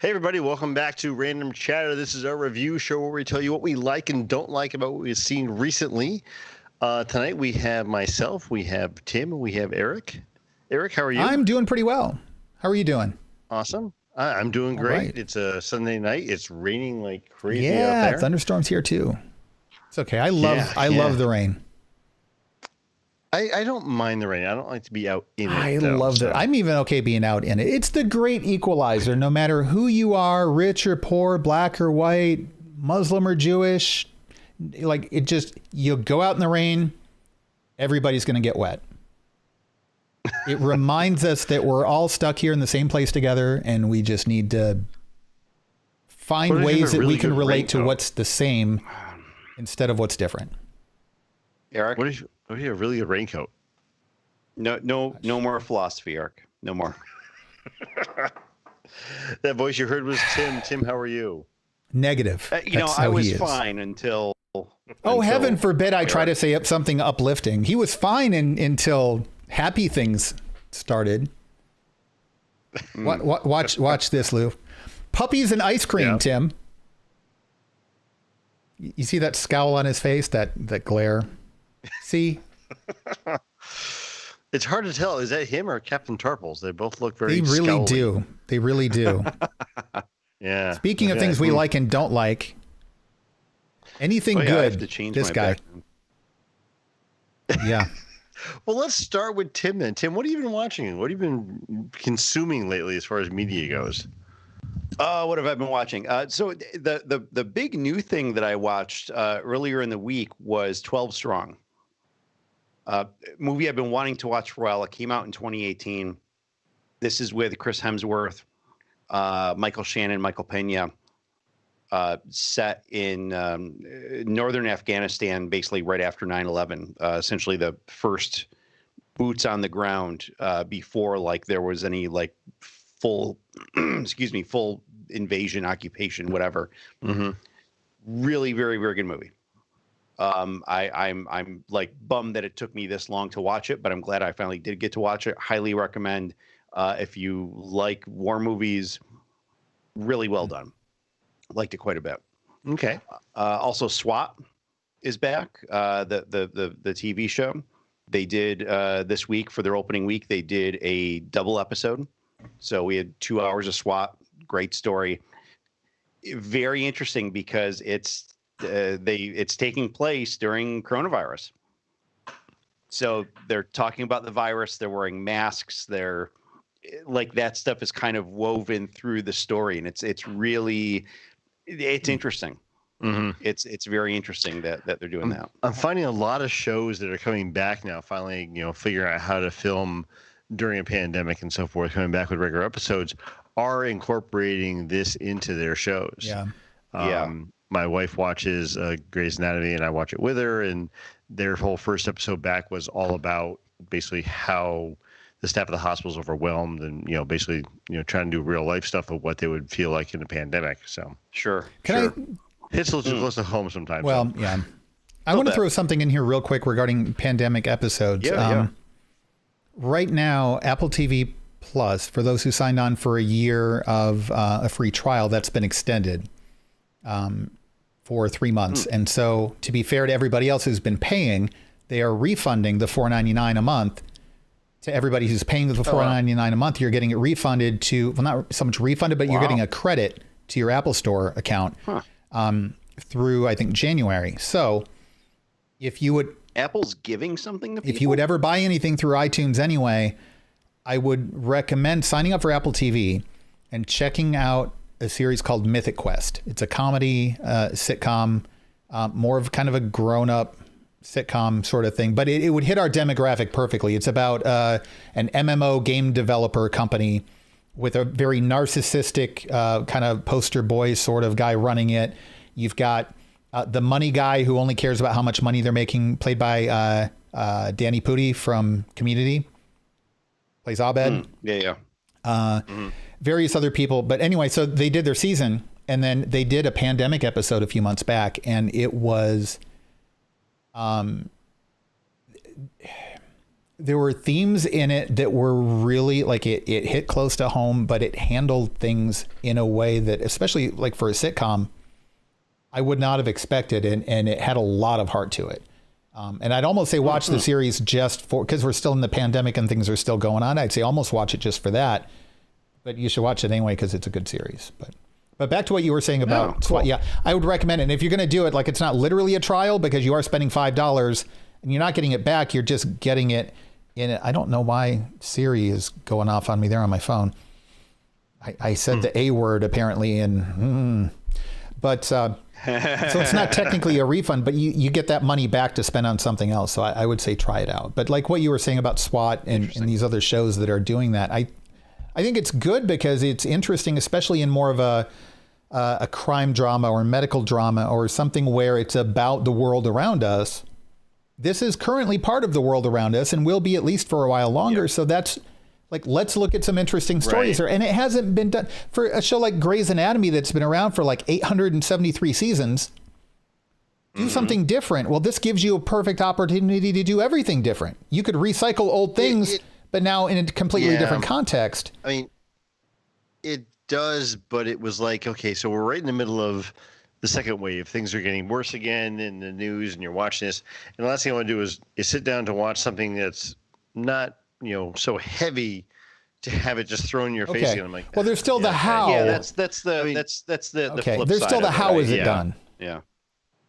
Hey everybody, welcome back to Random Chatter. This is our review show where we tell you what we like and don't like about what we've seen recently. Tonight we have myself, we have Tim, and we have Eric. Eric, how are you? I'm doing pretty well. How are you doing? Awesome. I'm doing great. Right. It's a Sunday night. It's raining like crazy out Yeah, there. thunderstorms here too. It's okay. I love the rain. I don't mind the rain. I don't like to be out in it. I love it. I'm even okay being out in it. It's the great equalizer. No matter who you are, rich or poor, black or white, Muslim or Jewish, like it just, you go out in the rain, everybody's going to get wet. It reminds us that we're all stuck here in the same place together, and we just need to find ways that we can relate to what's the same instead of what's different. Eric? What is a really good raincoat? No more philosophy, Eric. No more. That voice you heard was Tim. Tim, how are you? Negative. I was fine until... Oh, heaven forbid I try to say something uplifting. He was fine until happy things started. Watch this, Lou. Puppies and ice cream, yeah. Tim. You see that scowl on his face, that glare? See? It's hard to tell. Is that him or Captain Tarples? They both look very They really scowly. do. They really do. Yeah. Speaking of things we like and don't like, anything good, I have to change this my guy. background. Yeah. Well, let's start with Tim then. Tim, what have you been watching? What have you been consuming lately as far as media goes? What have I been watching? So the big new thing that I watched earlier in the week was 12 Strong. Movie I've been wanting to watch for a while. It came out in 2018. This is with Chris Hemsworth, Michael Shannon, Michael Pena, set in northern Afghanistan, basically right after 9/11. Essentially the first boots on the ground before like there was any like full, full invasion, occupation, whatever. Mm-hmm. Really, very, very good movie. I'm like bummed that it took me this long to watch it, but I'm glad I finally did get to watch it. Highly recommend. If you like war movies, really well done. Liked it quite a bit. Okay. Also, SWAT is back. The TV show they did this week for their opening week. They did a double episode, so we had 2 hours of SWAT. Great story. Very interesting because it's taking place during coronavirus. So they're talking about the virus. They're wearing masks. They're like that stuff is kind of woven through the story, and it's really interesting. Mm-hmm. It's very interesting that they're doing that. I'm finding a lot of shows that are coming back now, finally, figuring out how to film during a pandemic and so forth, coming back with regular episodes, are incorporating this into their shows. Yeah. My wife watches Grey's Anatomy, and I watch it with her, and their whole first episode back was all about basically how the staff of the hospital is overwhelmed and, basically, trying to do real life stuff of what they would feel like in a pandemic. So sure. Hits close to home sometimes. Well, yeah. I want to throw something in here real quick regarding pandemic episodes. Yeah. Right now, Apple TV Plus, for those who signed on for a year of a free trial, that's been extended for 3 months. And so, to be fair to everybody else who's been paying, they are refunding the $4.99 a month to everybody who's paying the $4.99 a month. You're getting it refunded to, well, not so much refunded, but you're getting a credit to your Apple Store account through, I think, January. So if you would... Apple's giving something to people? If you would ever buy anything through iTunes anyway, I would recommend signing up for Apple TV and checking out a series called Mythic Quest. It's a comedy sitcom, more of kind of a grown-up sitcom sort of thing, but it would hit our demographic perfectly. It's about an MMO game developer company with a very narcissistic kind of poster boy sort of guy running it. You've got the money guy who only cares about how much money they're making, played by Danny Pudi from Community. Plays Abed. Various other people. But anyway, so they did their season, and then they did a pandemic episode a few months back, and it was there were themes in it that were really like it hit close to home, but it handled things in a way that, especially like for a sitcom, I would not have expected. And it had a lot of heart to it. And I'd almost say watch the series just for, because we're still in the pandemic and things are still going on. I'd say almost watch it just for that. But you should watch it anyway because it's a good series. But back to what you were saying about SWAT. Yeah, I would recommend it. And if you're going to do it, like it's not literally a trial because you are spending $5 and you're not getting it back. You're just getting it in it. I don't know why Siri is going off on me there on my phone. I said the A word apparently, but so it's not technically a refund, but you get that money back to spend on something else. So I would say try it out. But like what you were saying about SWAT and these other shows that are doing that, I think it's good because it's interesting, especially in more of a crime drama or medical drama or something where it's about the world around us. This is currently part of the world around us and will be at least for a while longer. Yep. So that's like, let's look at some interesting stories here. And it hasn't been done for a show like Grey's Anatomy that's been around for like 873 seasons. Do something different. Well, this gives you a perfect opportunity to do everything different. You could recycle old things, but now in a completely different context. I mean, it does, but it was like, okay, so we're right in the middle of the second wave. Things are getting worse again in the news and you're watching this. And the last thing I want to do is sit down to watch something that's not, so heavy to have it just thrown in your face. And I'm like, well, there's still the how. Yeah, that's the flip there's side still the of how it, is it done? Yeah.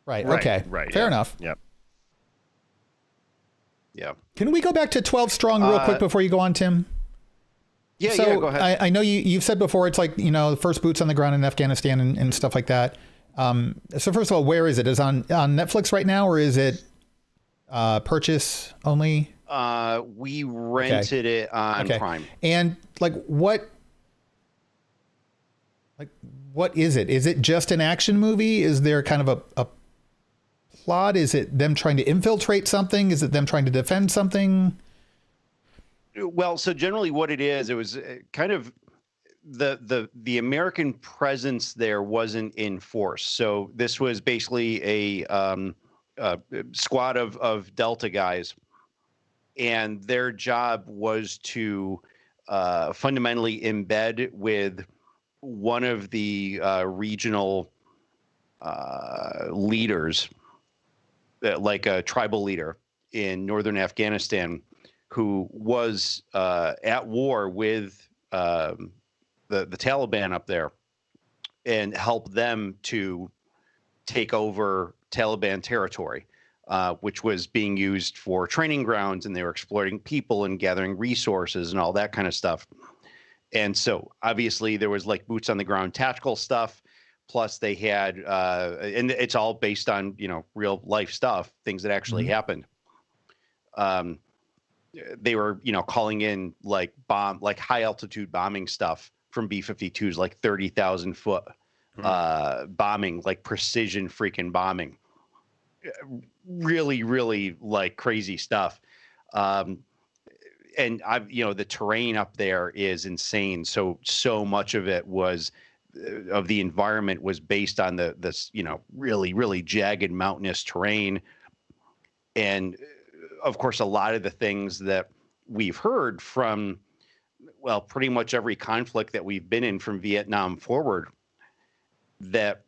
Right. Okay. Fair enough. Yep. Yeah. Can we go back to 12 Strong real quick before you go on, Tim? Yeah, so go ahead. I know you've said before, it's like, the first boots on the ground in Afghanistan and stuff like that. So first of all, where is it? Is it on Netflix right now, or is it purchase only? We rented it on Prime. And what is it? Is it just an action movie? Is there kind of a plot? Is it them trying to infiltrate something? Is it them trying to defend something? Well, so generally what it was kind of the American presence there wasn't in force. So this was basically a squad of Delta guys, and their job was to fundamentally embed with one of the regional leaders, like a tribal leader in northern Afghanistan, who was at war with the Taliban up there, and help them to take over Taliban territory, which was being used for training grounds, and they were exploiting people and gathering resources and all that kind of stuff. And so obviously there was like boots on the ground tactical stuff. Plus they had, and it's all based on, real life stuff, things that actually happened. They were, calling in like high altitude bombing stuff from B-52s, like 30,000 foot bombing, like precision freaking bombing. Really, really like crazy stuff. And the terrain up there is insane. So much of it was of the environment was based on this, really, really jagged mountainous terrain. And of course, a lot of the things that we've heard from, well, pretty much every conflict that we've been in from Vietnam forward, that,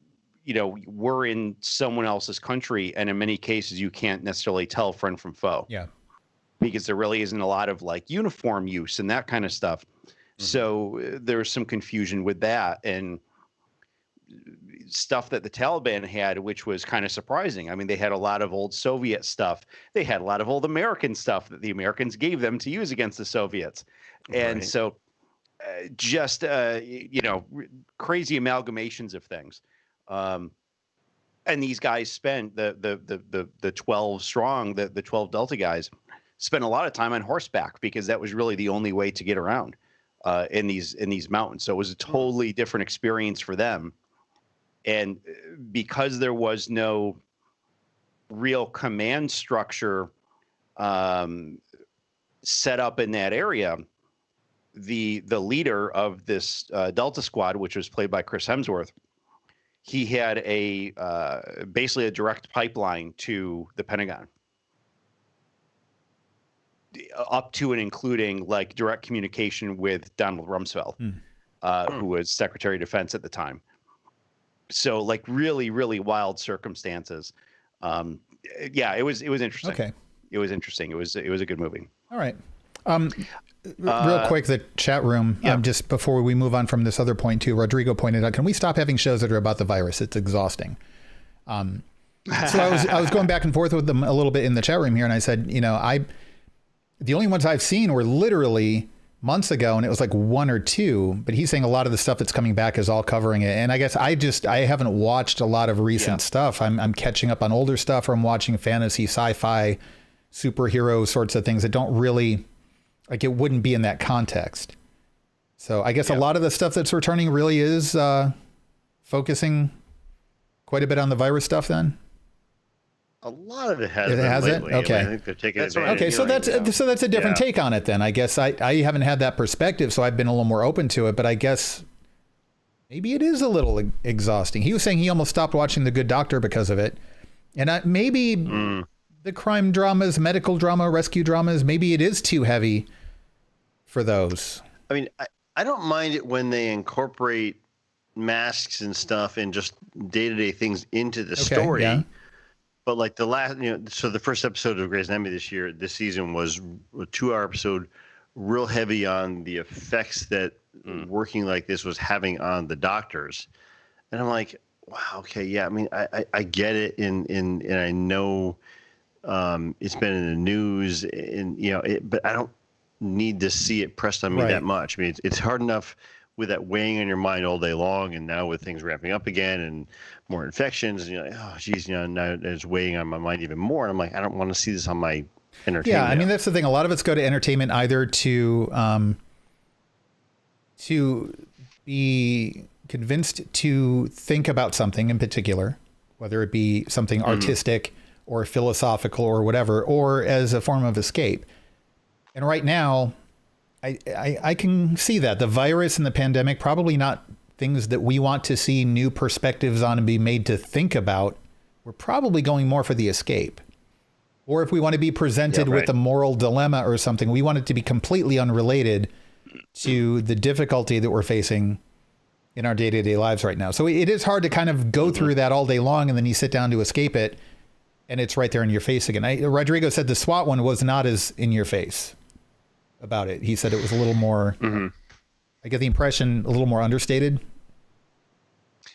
we're in someone else's country. And in many cases, you can't necessarily tell friend from foe. Yeah. Because there really isn't a lot of like uniform use and that kind of stuff. So there's some confusion with that, and stuff that the Taliban had, which was kind of surprising. I mean, they had a lot of old Soviet stuff. They had a lot of old American stuff that the Americans gave them to use against the Soviets. And so just, crazy amalgamations of things. And these guys spent the 12 strong, the 12 Delta guys spent a lot of time on horseback, because that was really the only way to get around in these mountains. So it was a totally different experience for them. And because there was no real command structure set up in that area, the leader of this Delta squad, which was played by Chris Hemsworth, he had basically a direct pipeline to the Pentagon. up to and including like direct communication with Donald Rumsfeld, who was Secretary of Defense at the time. So like really, really wild circumstances. Yeah, it was interesting. Okay. It was interesting. It was a good movie. All right. Real quick, the chat room, just before we move on from this other point too, Rodrigo pointed out, can we stop having shows that are about the virus? It's exhausting. So I was going back and forth with them a little bit in the chat room here, and I said, the only ones I've seen were literally months ago, and it was like one or two, but he's saying a lot of the stuff that's coming back is all covering it. And I guess I haven't watched a lot of recent stuff. I'm catching up on older stuff, or I'm watching fantasy, sci-fi, superhero sorts of things that don't really, like, it wouldn't be in that context. So I guess a lot of the stuff that's returning really is focusing quite a bit on the virus stuff then. A lot of it has. Lately. Okay. I think they're taking advantage. Okay, so that's a different take on it then. I guess I haven't had that perspective, so I've been a little more open to it. But I guess maybe it is a little exhausting. He was saying he almost stopped watching The Good Doctor because of it, and maybe the crime dramas, medical drama, rescue dramas, maybe it is too heavy for those. I mean, I don't mind it when they incorporate masks and stuff and just day-to-day things into the story. Yeah. But like the last, so the first episode of Grey's Anatomy this season was a 2-hour episode, real heavy on the effects that working like this was having on the doctors. And I'm like, wow, okay, yeah. I mean, I get it, and I know it's been in the news, and but I don't need to see it pressed on me that much. I mean, it's hard enough with that weighing on your mind all day long, and now with things ramping up again and more infections, and you're like, oh geez, now it's weighing on my mind even more. And I'm like, I don't want to see this on my entertainment. Yeah, I mean, that's the thing. A lot of it's go to entertainment, either to be convinced to think about something in particular, whether it be something artistic or philosophical or whatever, or as a form of escape. And right now, I can see that the virus and the pandemic, probably not things that we want to see new perspectives on and be made to think about. We're probably going more for the escape. Or if we want to be presented with a moral dilemma or something, we want it to be completely unrelated to the difficulty that we're facing in our day-to-day lives right now. So it is hard to kind of go through that all day long, and then you sit down to escape it, and it's right there in your face again. Rodrigo said the SWAT one was not as in your face about it. He said it was a little more, I get the impression, a little more understated.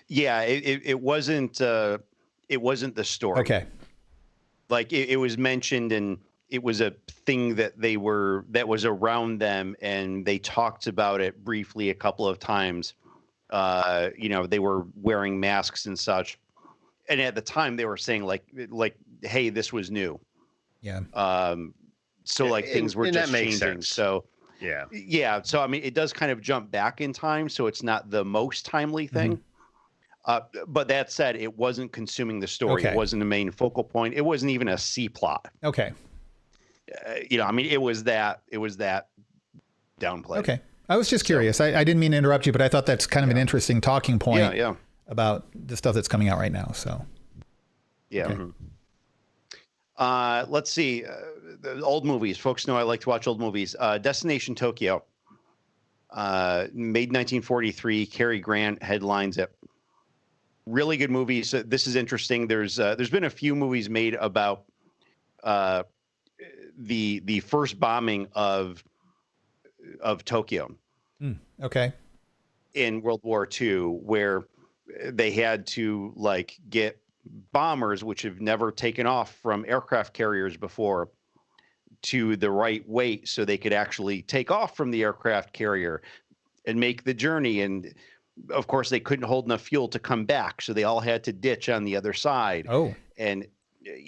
Yeah, it wasn't the story. Okay. Like it was mentioned, and it was a thing that was around them, and they talked about it briefly a couple of times. They were wearing masks and such. And at the time they were saying like, hey, this was new. Yeah. So like things were just changing. Sense. So yeah. So I mean, it does kind of jump back in time, so it's not the most timely thing. But that said, it wasn't consuming the story. Okay. It wasn't the main focal point. It wasn't even a C plot. Okay. I mean, it was that downplayed. Okay. I was just curious. I didn't mean to interrupt you, but I thought that's kind of an interesting talking point about the stuff that's coming out right now. So. Yeah. Okay. Let's see. The old movies. Folks know I like to watch old movies. Destination Tokyo. Made 1943. Cary Grant headlines it. Really good movie. So this is interesting. There's been a few movies made about the first bombing of Tokyo. Okay. In World War II, where they had to like get bombers, which have never taken off from aircraft carriers before, to the right weight so they could actually take off from the aircraft carrier and make the journey. And of course they couldn't hold enough fuel to come back, so they all had to ditch on the other side. And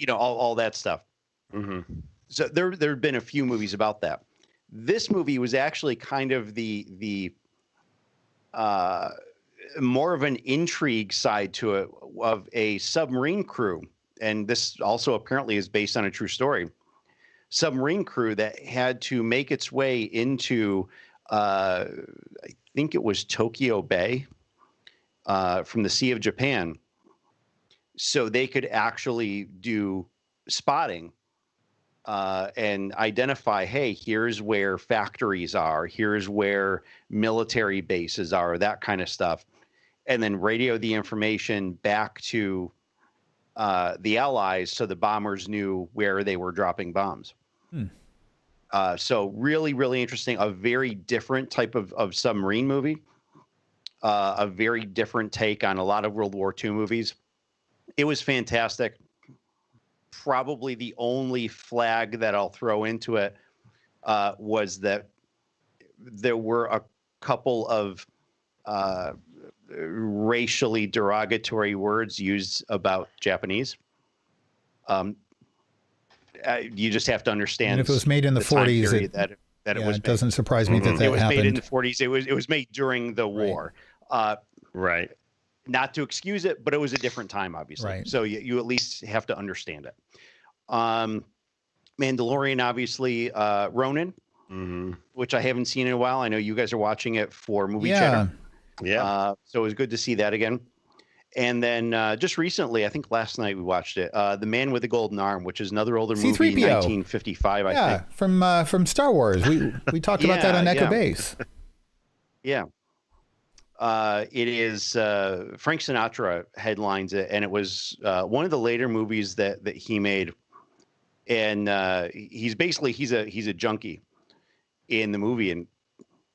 all that stuff. So there have been a few movies about that. This movie was actually kind of the more of an intrigue side to it, of a submarine crew. And this also apparently is based on a true story. Submarine crew that had to make its way into, I think it was Tokyo Bay, from the Sea of Japan, so they could actually do spotting and identify, hey, here's where factories are, here's where military bases are, that kind of stuff, and then radio the information back to the Allies so the bombers knew where they were dropping bombs. So really, really interesting. A very different type of submarine movie. A very different take on a lot of World War II movies. It was fantastic. Probably the only flag that I'll throw into it was that there were a couple of racially derogatory words used about Japanese. You just have to understand. And if it was made in the 40s, it doesn't surprise me that it was happened. made in the 40s. It was made during the war. Right. Not to excuse it, but it was a different time, obviously. Right. So you at least have to understand it. Mandalorian, obviously, Ronin, which I haven't seen in a while. I know you guys are watching it for movie chatter. Yeah. So it was good to see that again. And then just recently, I think last night we watched it, The Man with the Golden Arm, which is another older movie, C-3PO. 1955, I think. From Star Wars. We talked about that on Echo Base. Yeah. It is Frank Sinatra headlines it, and it was one of the later movies that he made. And he's a junkie in the movie, and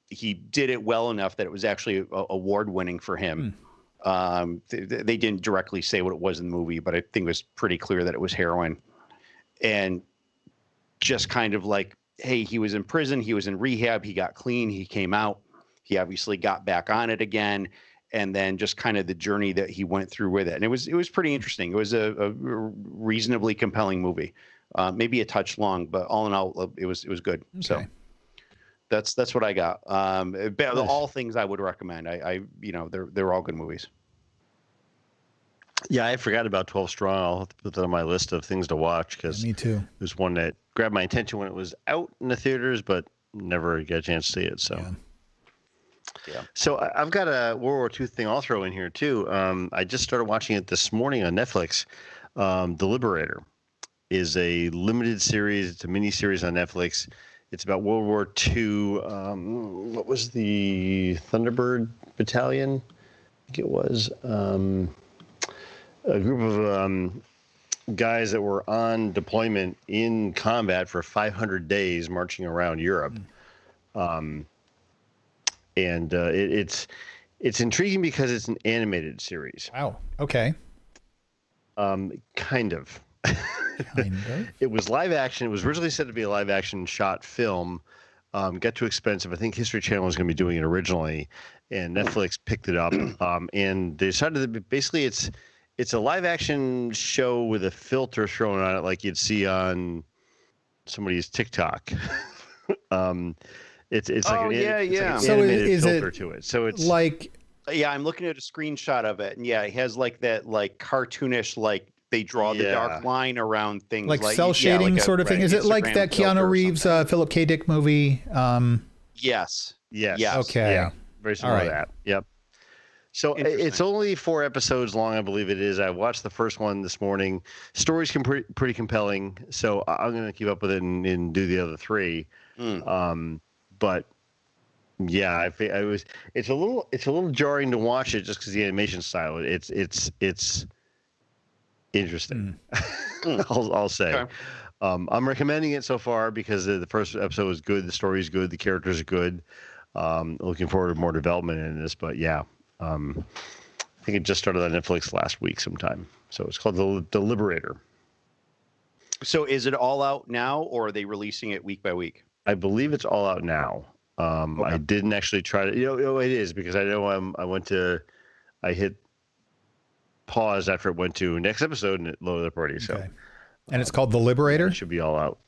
he did it well enough that it was actually award winning for him. They didn't directly say what it was in the movie, but I think it was pretty clear that it was heroin. And just kind of like, hey, he was in prison, he was in rehab, he got clean, he came out, he obviously got back on it again, and then just kind of the journey that he went through with it. And it was pretty interesting. It was a reasonably compelling movie, maybe a touch long, but all in all, it was good. Okay. So that's what I got. All things I would recommend. They're all good movies. Yeah, I forgot about 12 Strong. I'll have to put that on my list of things to watch because me too. It was one that grabbed my attention when it was out in the theaters, but never got a chance to see it. So, So I've got a World War II thing I'll throw in here too. I just started watching it this morning on Netflix. The Liberator is a limited series. It's a mini series on Netflix. It's about World War II. What was the Thunderbird Battalion? I think it was. A group of guys that were on deployment in combat for 500 days marching around Europe. It's intriguing because it's an animated series. Wow. Okay. Kind of. It was live action. It was originally said to be a live action shot film. Got too expensive. I think History Channel was going to be doing it originally, and Netflix picked it up. And they decided that basically it's a live action show with a filter thrown on it, like you'd see on somebody's TikTok. It's like an animated filter to it. So it's like, I'm looking at a screenshot of it, and it has like that like cartoonish like. They draw the dark line around things like cell shading sort of thing. Is it like that Keanu Reeves, Philip K. Dick movie? Yes. Okay. Yeah. Very similar to that. Yep. So it's only 4 episodes long, I believe it is. I watched the first one this morning. Story's pretty compelling, so I'm going to keep up with it and do the other 3. But yeah, it's a little jarring to watch it just because the animation style. It's interesting. I'll say. Okay. I'm recommending it so far because the first episode was good, the story is good, the characters are good. Looking forward to more development in this, but I think it just started on Netflix last week sometime. So it's called The Liberator. So is it all out now, or are they releasing it week by week? I believe it's all out now. I didn't actually try to. It is because I know I hit pause after it went to next episode and it loaded up already. So, and it's called The Liberator. It should be all out.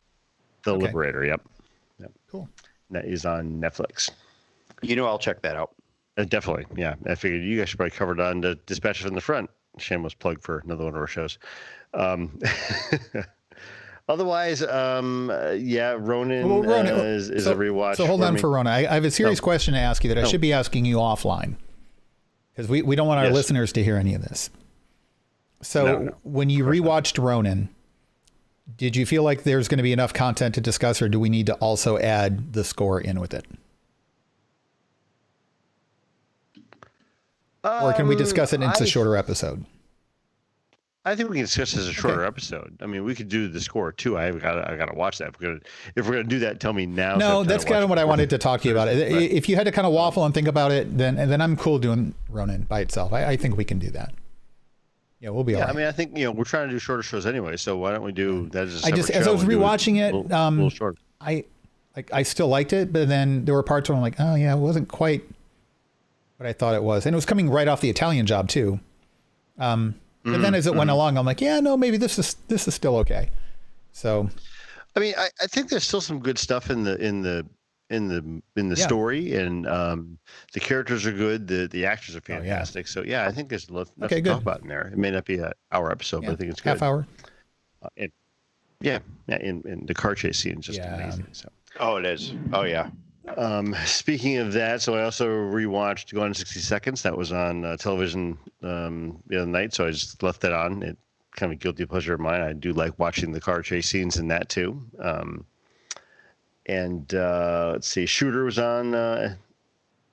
The Liberator. Yep. Cool. And that is on Netflix. I'll check that out. Definitely. Yeah. I figured you guys should probably cover it on the Dispatch from the Front. Shameless plug for another one of our shows. Otherwise, Ronin, is a rewatch. So hold on for Ronin. I have a serious question to ask you that I should be asking you offline because we don't want our listeners to hear any of this. So when you rewatched Ronin, Did you feel like there's going to be enough content to discuss, or do we need to also add the score in with it? Or can we discuss it into a shorter episode? I think we can discuss it as a shorter episode. I mean, we could do the score too. I gotta watch that. If we're gonna do that, tell me now. No, that's kind of what I wanted to talk to you about. If you had to kind of waffle and think about it, then I'm cool doing Ronin by itself. I think we can do that. Yeah, we'll be all right. I mean, I think we're trying to do shorter shows anyway. So why don't we do that as a separate show? As I was rewatching it, a little short. I still liked it, but then there were parts where I'm like, oh yeah, it wasn't quite what I thought it was, and it was coming right off the Italian Job too. But then as it went along, I'm like, yeah, no, maybe this is still okay. So, I mean, I think there's still some good stuff in the story, and the characters are good. The actors are fantastic. So yeah, I think there's enough to talk about in there. It may not be an hour episode, but I think it's good. Half hour. And the car chase scene is just amazing. So. Oh, it is. Oh yeah. Speaking of that, so I also rewatched Gone in 60 Seconds. That was on television the other night, so I just left that on. It kind of a guilty pleasure of mine. I do like watching the car chase scenes in that too. Let's see, Shooter was on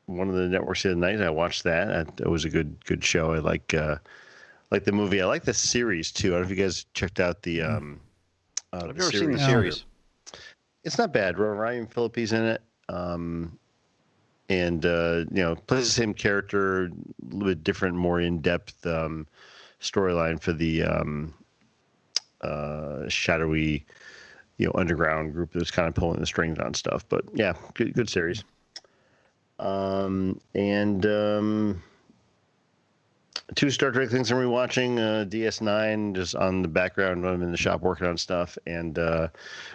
one of the networks the other night. I watched that. It was a good show. I like the movie. I like the series too. I don't know if you guys checked out the. I've never seen the series. It's not bad. Ryan Phillippe's in it. Plays the same character, a little bit different, more in-depth storyline for the shadowy, underground group that's kind of pulling the strings on stuff. But yeah, good series. Two Star Trek things I'm rewatching, DS9 just on the background when I'm in the shop working on stuff, and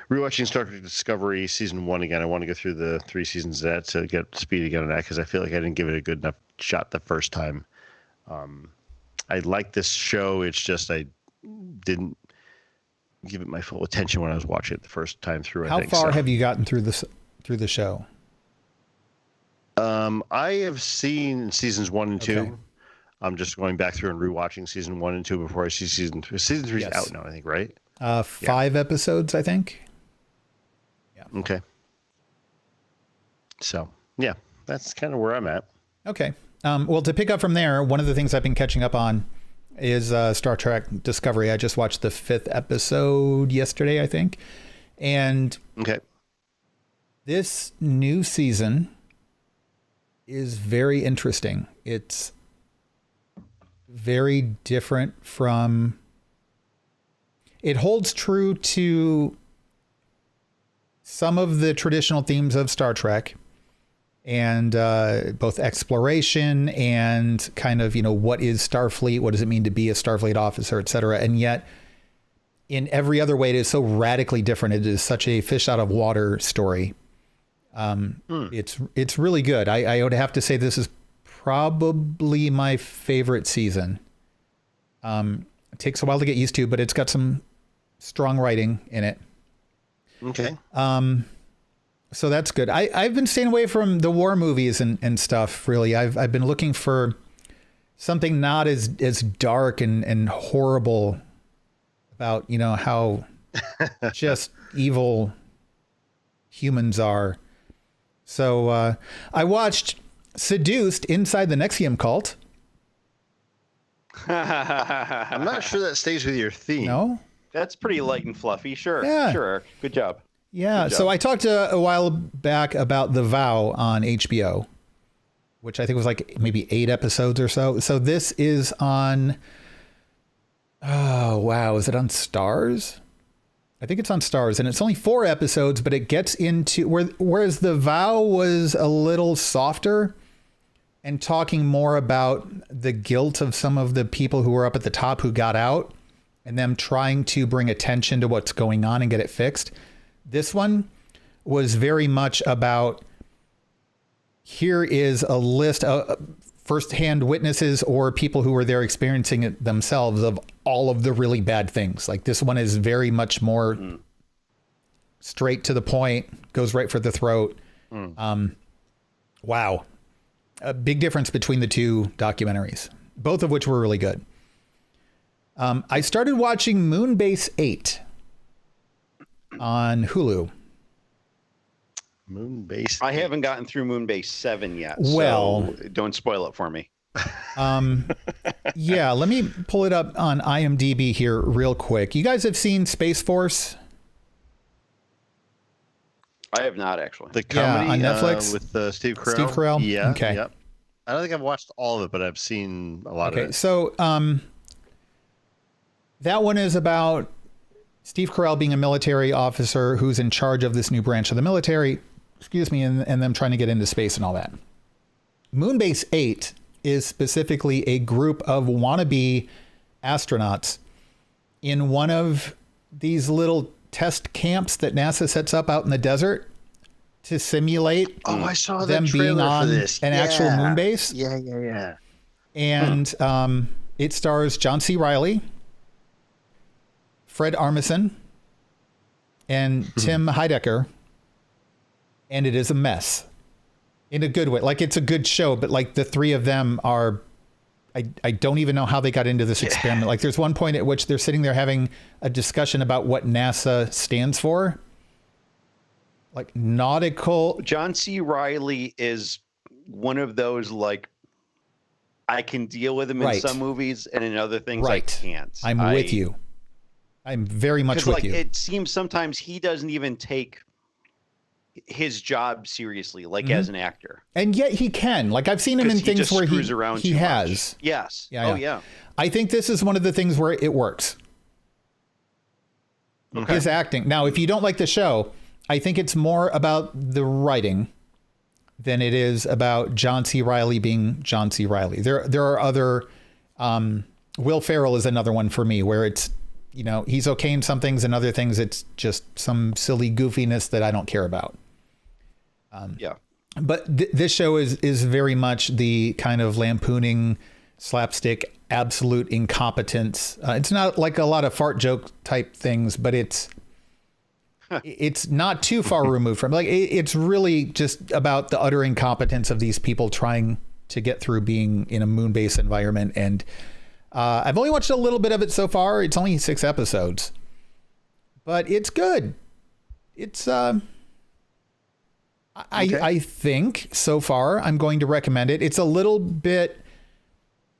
rewatching Star Trek Discovery season 1 again. I want to go through the 3 seasons of that to get up to speed again on that, because I feel like I didn't give it a good enough shot the first time. I like this show. It's just I didn't give it my full attention when I was watching it the first time through. How far have you gotten through the show? I have seen seasons 1 and 2. Okay. I'm just going back through and rewatching season 1 and 2 before I see season 3. Season 3 is out now, I think, right? 5 episodes, I think. Yeah. Okay. So, yeah, that's kind of where I'm at. Okay. Well, to pick up from there, one of the things I've been catching up on is Star Trek Discovery. I just watched the 5th episode yesterday, I think. And this new season is very interesting. It's very different from... It holds true to some of the traditional themes of Star Trek, and both exploration and kind of, what is Starfleet? What does it mean to be a Starfleet officer, et cetera? And yet in every other way, it is so radically different. It is such a fish out of water story. It's really good. I would have to say this is probably my favorite season. It takes a while to get used to, but it's got some strong writing in it. Okay. So that's good. I've been staying away from the war movies and stuff, really. I've been looking for something not as dark and horrible about, how just evil humans are. So I watched Seduced Inside the Nexium Cult. I'm not sure that stays with your theme. No? That's pretty light and fluffy. Sure. Yeah. Sure. Good job. Yeah. Good job. So I talked a while back about The Vow on HBO, which I think was like maybe 8 episodes or so. So this is on... Oh, wow. Is it on Stars? I think it's on Stars, and it's only 4 episodes, but it gets into whereas The Vow was a little softer and talking more about the guilt of some of the people who were up at the top who got out and them trying to bring attention to what's going on and get it fixed. This one was very much about, here is a list of firsthand witnesses or people who were there experiencing it themselves of all of the really bad things. Like this one is very much more straight to the point, goes right for the throat. Wow. A big difference between the 2 documentaries, both of which were really good. I started watching Moonbase 8. on Hulu. Moonbase. I haven't gotten through Moonbase 7 yet. Well, so don't spoil it for me. Yeah, let me pull it up on IMDb here real quick. You guys have seen Space Force? I have not, actually. The comedy on Netflix with Steve Carell. Steve Carell? Yeah. Okay. Yep. I don't think I've watched all of it, but I've seen a lot of it. So that one is about Steve Carell being a military officer who's in charge of this new branch of the military, and them trying to get into space and all that. Moonbase 8 is specifically a group of wannabe astronauts in one of these little test camps that NASA sets up out in the desert to simulate I saw them being on an actual moon base. Yeah. And it stars John C. Reilly, Fred Armisen, and Tim Heidecker. And it is a mess in a good way. Like, it's a good show, but like the three of them are, I don't even know how they got into this experiment. Like, there's one point at which they're sitting there having a discussion about what NASA stands for. Like nautical. John C. Reilly is one of those, like, I can deal with him in some movies, and in other things I can't. I'm with you. I'm very much with you. It seems sometimes he doesn't even take his job seriously, like as an actor. And yet he can. Like, I've seen him in things where he has. Much. Yes. Yeah, yeah. I think this is one of the things where it works. Okay. His acting. Now, if you don't like the show, I think it's more about the writing than it is about John C. Reilly being John C. Reilly. There are other, Will Ferrell is another one for me where it's, you know, he's okay in some things and other things it's just some silly goofiness that I don't care about. But this show is very much the kind of lampooning, slapstick, absolute incompetence. It's not like a lot of fart joke type things, but it's not too far removed from, like, it's really just about the utter incompetence of these people trying to get through being in a moon base environment. And I've only watched a little bit of it so far. It's only 6 episodes, but it's good. It's I think so far I'm going to recommend it. It's a little bit,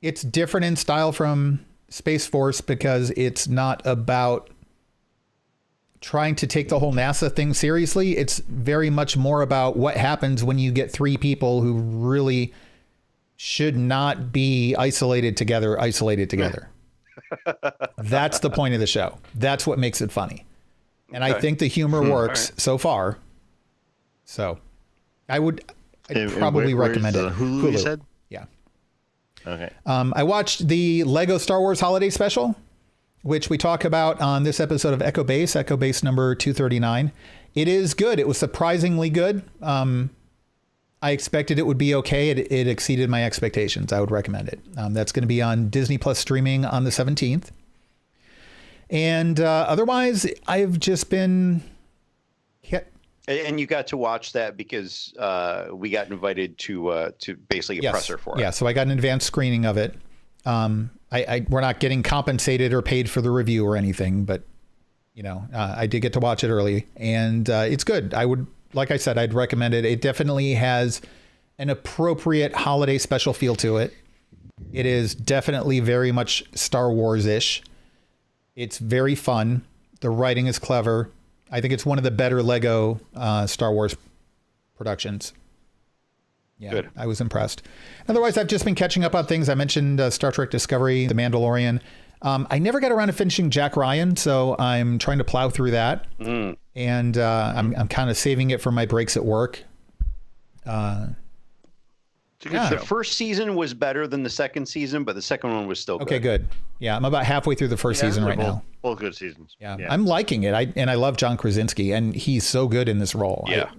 it's different in style from Space Force because it's not about trying to take the whole NASA thing seriously. It's very much more about what happens when you get 3 people who really should not be isolated together. That's the point of the show. That's what makes it funny. And I think the humor works so far. So I'd probably recommend it. Hulu, you said? Yeah. Okay. I watched the Lego Star Wars Holiday Special, which we talk about on this episode of Echo Base number 239. It is good. It was surprisingly good. I expected it would be okay. It exceeded my expectations. I would recommend it. That's going to be on Disney Plus streaming on the 17th. And otherwise, I've just been... And you got to watch that because we got invited to basically a presser for it. Yeah, so I got an advanced screening of it. We're not getting compensated or paid for the review or anything, but you know, I did get to watch it early, and it's good. Like I said, I'd recommend it. It definitely has an appropriate holiday special feel to it. It is definitely very much Star Wars-ish. It's very fun. The writing is clever. I think it's one of the better Lego Star Wars productions. Yeah, good. I was impressed. Otherwise, I've just been catching up on things. I mentioned Star Trek Discovery, The Mandalorian. I never got around to finishing Jack Ryan, so I'm trying to plow through that. And I'm kind of saving it for my breaks at work. The first season was better than the second season, but the second one was still good. Okay, good. Yeah, I'm about halfway through the first season right now. Both good seasons. Yeah, I'm liking it. I love John Krasinski, and he's so good in this role. Yeah.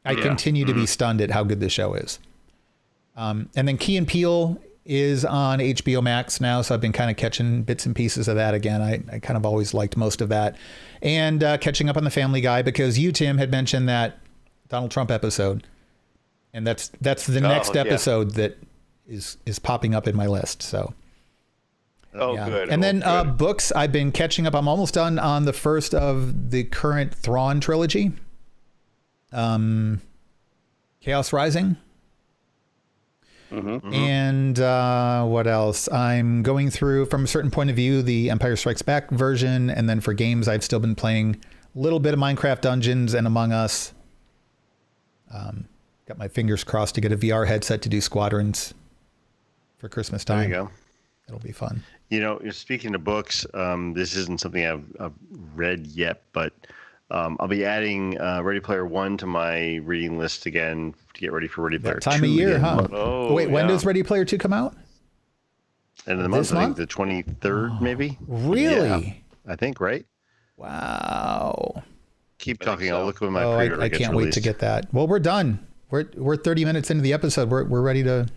I continue to be stunned at how good this show is. And then Key and Peele is on HBO Max now, so I've been kind of catching bits and pieces of that again. I kind of always liked most of that. And catching up on The Family Guy, because you, Tim, had mentioned that Donald Trump episode. And that's the next episode that is popping up in my list. So Oh, Yeah. good. And then good. books, I've been catching up. I'm almost done on the first of the current Thrawn trilogy. Chaos Rising. Mm-hmm. And what else? I'm going through, from a certain point of view, the Empire Strikes Back version. And then for games, I've still been playing a little bit of Minecraft Dungeons and Among Us. Got my fingers crossed to get a VR headset to do Squadrons for Christmas time. There you go. It'll be fun. You know, speaking of books, this isn't something I've read yet, but I'll be adding Ready Player One to my reading list again to get ready for Ready Player Two. Time of year, again. huh? Oh, Wait, when yeah. does Ready Player 2 come out? End of the month, This I think month? the 23rd, maybe. Really? Yeah, I think, right? Wow. Keep I talking. think so. I'll look when my Oh, pre-order I gets can't wait to released. get that. Well, we're done. We're 30 minutes into the episode. We're ready to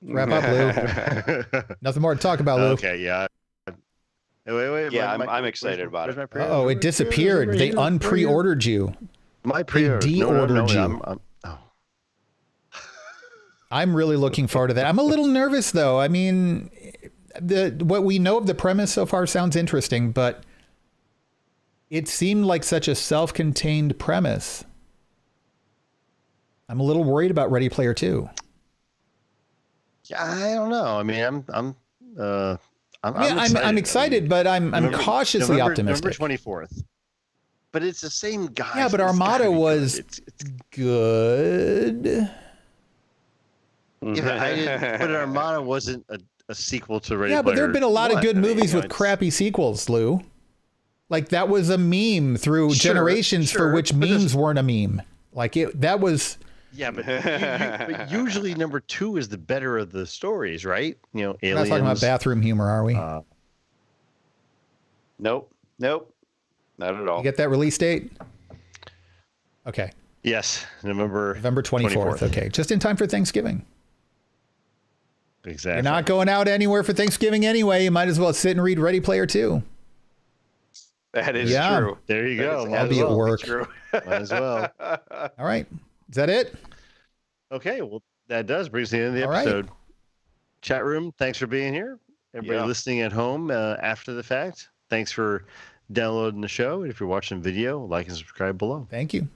wrap up, Lou. Nothing more to talk about, Lou. Okay, yeah. Wait. Yeah, I'm excited about it. Oh, it disappeared. They unpre-ordered you. My pre-order. de-ordered you. Oh. I'm really looking forward to that. I'm a little nervous, though. I mean, what we know of the premise so far sounds interesting, but it seemed like such a self-contained premise. I'm a little worried about Ready Player 2. Yeah, I don't know. I mean, I'm excited, but I'm cautiously optimistic. November 24th. But it's the same guy. Yeah, but It's Armada gotta be was good. good. Yeah, but Armada wasn't a sequel to Ready Player. Yeah, but there have been a lot of 1. good I mean, movies you know, with crappy sequels, Lou. Like that was a meme through generations for which but memes weren't a meme. Like that was. Yeah, but usually number 2 is the better of the stories, right? You know, We're aliens. not talking about bathroom humor, are we? Nope. Not at all. You get that release date? Okay. Yes, November 24th. Okay. Just in time for Thanksgiving. Exactly. You're not going out anywhere for Thanksgiving anyway. You might as well sit and read Ready Player 2. That is Yeah. true. There you go. I'll be at work. True. Might as well. All right. Is that it? Okay, well, that does bring us to the end of the All right. episode. Chat room, thanks for being here. Everybody Yeah. listening at home after the fact, thanks for downloading the show. If you're watching video, like and subscribe below. Thank you.